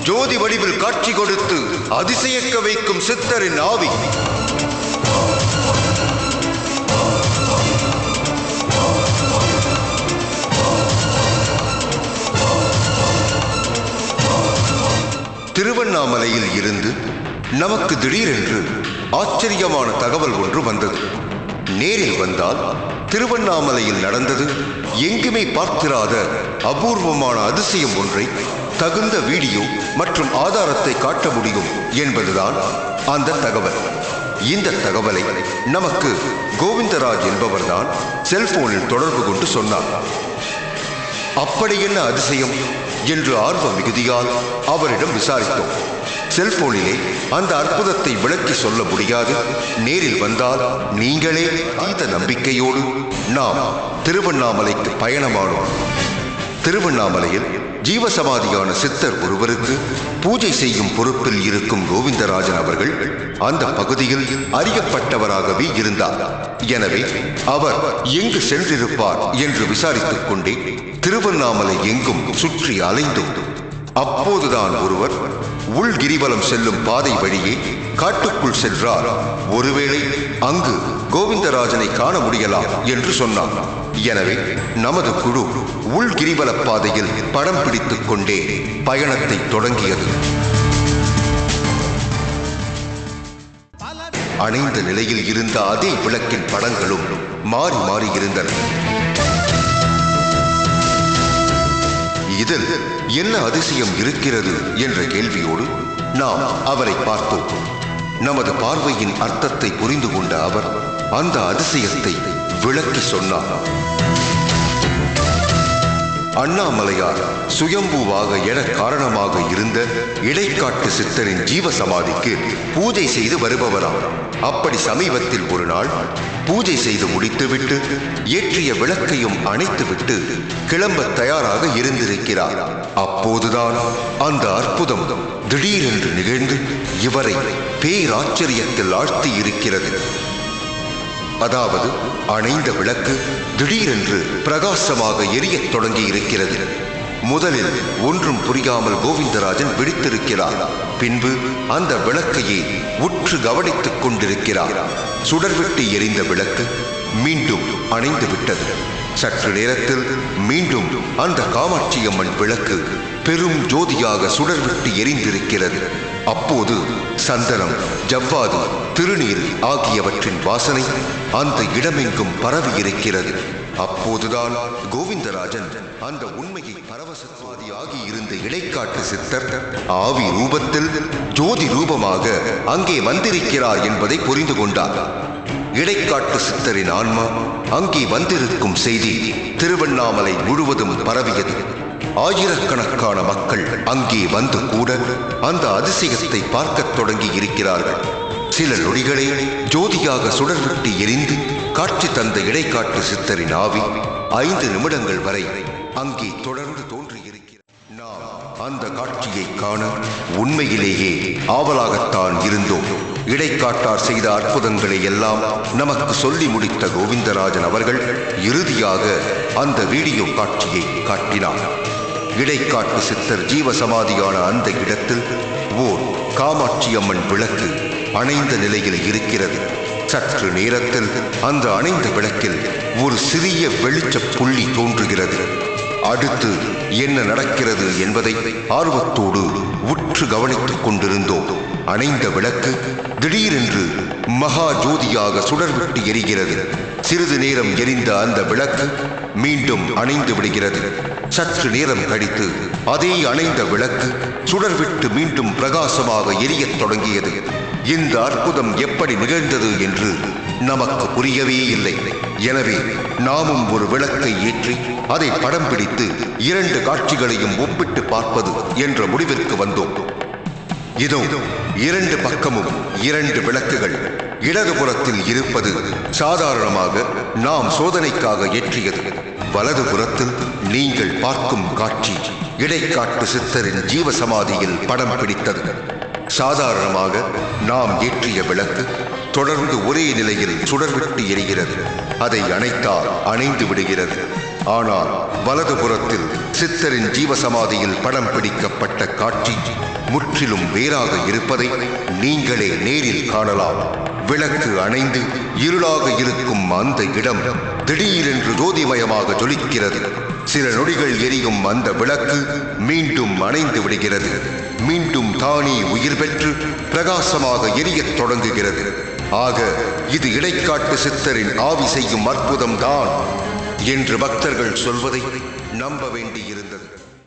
ஜோதி வடிவில் காட்சி கொடுத்து அதிசயிக்க வைக்கும் சித்தரின் ஆவி. திருவண்ணாமலையில் இருந்து நமக்கு திடீரென்று ஆச்சரியமான தகவல் ஒன்று வந்தது. நேரில் வந்தால் திருவண்ணாமலையில் நடந்தது எங்குமே பார்த்திராத அபூர்வமான அதிசயம் ஒன்றை தகுந்த வீடியோ மற்றும் ஆதாரத்தை காட்ட முடியும் என்பதுதான் அந்த தகவல். இந்த தகவலை நமக்கு கோவிந்தராஜ் என்பவர்தான் செல்போனில் தொடர்பு கொண்டு சொன்னார். அப்படி என்ன அதிசயம் என்று ஆர்வ மிகுதியால் அவரிடம் விசாரித்தோம். செல்போனிலே அந்த அற்புதத்தை விளக்கி சொல்ல முடியாது. நேரில் வந்தால் நீங்களே அதீத நம்பிக்கையோடு நாம் திருவண்ணாமலைக்கு பயணமானோம். திருவண்ணாமலையில் ஜீவசமாதியான சித்தர் ஒருவருக்கு பூஜை செய்யும் பொறுப்பில் இருக்கும் கோவிந்தராஜன் அவர்கள் அந்த பகுதியில் அறியப்பட்டவராகவே இருந்தார். எனவே அவர் எங்கு சென்றிருப்பார் என்று விசாரித்துக் கொண்டே திருவண்ணாமலை எங்கும் சுற்றி அலைந்தோம். அப்போதுதான் ஒருவர் உள்கிரிவலம் செல்லும் பாதை வழியே காட்டுக்குள் சென்றார். ஒருவேளை அங்கு கோவிந்தராஜனை காண முடியலாம் என்று சொன்னார். எனவே நமது குழு உள்கிரிவல பாதையில் படம் பிடித்துக் கொண்டே பயணத்தை தொடங்கியது. அணைந்த நிலையில் இருந்த அதே விளக்கின் படங்களும் மாறி மாறி இருந்தன. இதில் என்ன அதிசயம் இருக்கிறது என்ற கேள்வியோடு நாம் அவரை பார்த்தோம். நமது பார்வையின் அர்த்தத்தை புரிந்து கொண்ட அவர் அந்த அதிசயத்தை விளக்கி சொன்னார். அண்ணாமலையார் சுயம்புவாக என காரணமாக இருந்த இடைக்காட்டு சித்தரின் ஜீவசமாதிக்கு பூஜை செய்து வருபவராம். அப்படி சமீபத்தில் ஒரு நாள் பூஜை செய்து முடித்துவிட்டு ஏற்றிய விளக்கையும் அணைத்துவிட்டு கிளம்ப தயாராக இருந்திருக்கிறார். அப்போதுதான் அந்த அற்புதம் திடீரென்று நிகழ்ந்து இவரை பேராச்சரியத்தில் ஆழ்த்தி இருக்கிறது. அதாவது அணைந்த விளக்கு திடீரென்று பிரகாசமாக எரியத் தொடங்கி இருக்கிறது. முதலில் ஒன்றும் புரியாமல் கோவிந்தராஜன் விழித்திருக்கிறார். பின்பு அந்த விளக்கையே உற்று கவனித்துக் கொண்டிருக்கிறார். சுடர்விட்டு எரிந்த விளக்கு மீண்டும் அணைந்து விட்டது. சற்று நேரத்தில் மீண்டும் அந்த காமாட்சியம்மன் விளக்கு பெரும் ஜோதியாக சுடர்விட்டு எரிந்திருக்கிறது. அப்போது சந்தனம், ஜவ்வாது, திருநீர் ஆகியவற்றின் வாசனை அந்த இடமெங்கும் பரவி இருக்கிறது. அப்போதுதான் கோவிந்தராஜன் அந்த உண்மையை பரவசத்வாதி ஆகி இருந்த இடைக்காட்டு சித்தர் ஆவி ரூபத்தில் ஜோதி ரூபமாக அங்கே வந்திருக்கிறார் என்பதை புரிந்து கொண்டார். இடைக்காட்டு சித்தரின் ஆன்மா அங்கே வந்திருக்கும் செய்தி திருவண்ணாமலை முழுவதும் பரவியது. ஆயிரக்கணக்கான மக்கள் அங்கே வந்து கூட அந்த அதிசயத்தை பார்க்கத் தொடங்கி இருக்கிறார்கள். சில நொடிகளே ஜோதியாக சுடர்விட்டு எரிந்து காட்சி தந்த இடைக்காட்டு சித்தரின் ஆவி 5 நிமிடங்கள் வரை அங்கே தொடர்ந்து தோன்றியிருக்கிறது. நாம் அந்த காட்சியை காண உண்மையிலேயே ஆவலாகத்தான் இருந்தோம். இடைக்காட்டார் செய்த அற்புதங்களை எல்லாம் நமக்கு சொல்லி முடித்த கோவிந்தராஜன் அவர்கள் இறுதியாக அந்த வீடியோ காட்சியை காட்டினார். இடைக்காட்டு சித்தர் ஜீவசமாதியான அந்த இடத்தில் ஓர் காமாட்சியம்மன் விளக்கு அணைந்த நிலையில் இருக்கிறது. சற்று நேரத்தில் அந்த அணைந்த விளக்கில் ஒரு சிறிய வெளிச்ச புள்ளி தோன்றுகிறது. அடுத்து என்ன நடக்கிறது என்பதை ஆர்வத்தோடு உற்று கவனித்துக் கொண்டிருந்தோம். அணைந்த விளக்கு திடீரென்று மகா ஜோதியாக சுடர்விட்டு எரிகிறது. சிறிது நேரம் எரிந்த அந்த விளக்கு மீண்டும் அணைந்து விடுகிறது. சற்று நேரம் கழித்து அதே அணைந்த விளக்கு சுடர்விட்டு மீண்டும் பிரகாசமாக எரியத் தொடங்கியது. இந்த அற்புதம் எப்படி நிகழ்ந்தது என்று நமக்கு புரியவே இல்லை. எனவே நாமும் ஒரு விளக்கை ஏற்றி அதை படம் பிடித்து 2 காட்சிகளையும் ஒப்பிட்டு பார்ப்பது என்ற முடிவிற்கு வந்தோம். இதோ 2 பக்கமும் 2 விளக்குகள். இடதுபுறத்தில் இருப்பது சாதாரணமாக நாம் சோதனைக்காக ஏற்றியது. வலதுபுறத்தில் நீங்கள் பார்க்கும் காட்சி இடைக்காட்டு சித்தரின் ஜீவசமாதியில் படம் பிடித்தது. சாதாரணமாக நாம் ஏற்றிய விளக்கு தொடர்ந்து ஒரே நிலையில் சுடர்விட்டு எரிகிறது. அதை அணைத்தால் அணைந்து விடுகிறது. ஆனால் வலதுபுறத்தில் சித்தரின் ஜீவசமாதியில் படம் பிடிக்கப்பட்ட காட்சி முற்றிலும் வேறாக இருப்பதை நீங்களே நேரில் காணலாம். விளக்கு அணைந்து இருளாக இருக்கும் அந்த இடம் திடீரென்று ஜோதிமயமாக ஜொலிக்கிறது. சில நொடிகள் எரியும் அந்த விளக்கு மீண்டும் அணைந்து விடுகிறது. மீண்டும் தானே உயிர் பெற்று பிரகாசமாக எரியத் தொடங்குகிறது. ஆக இது இடைக்காட்டு சித்தரின் ஆவி செய்யும் அற்புதம்தான் என்று பக்தர்கள் சொல்வதை நம்ப வேண்டியிருக்கிறது.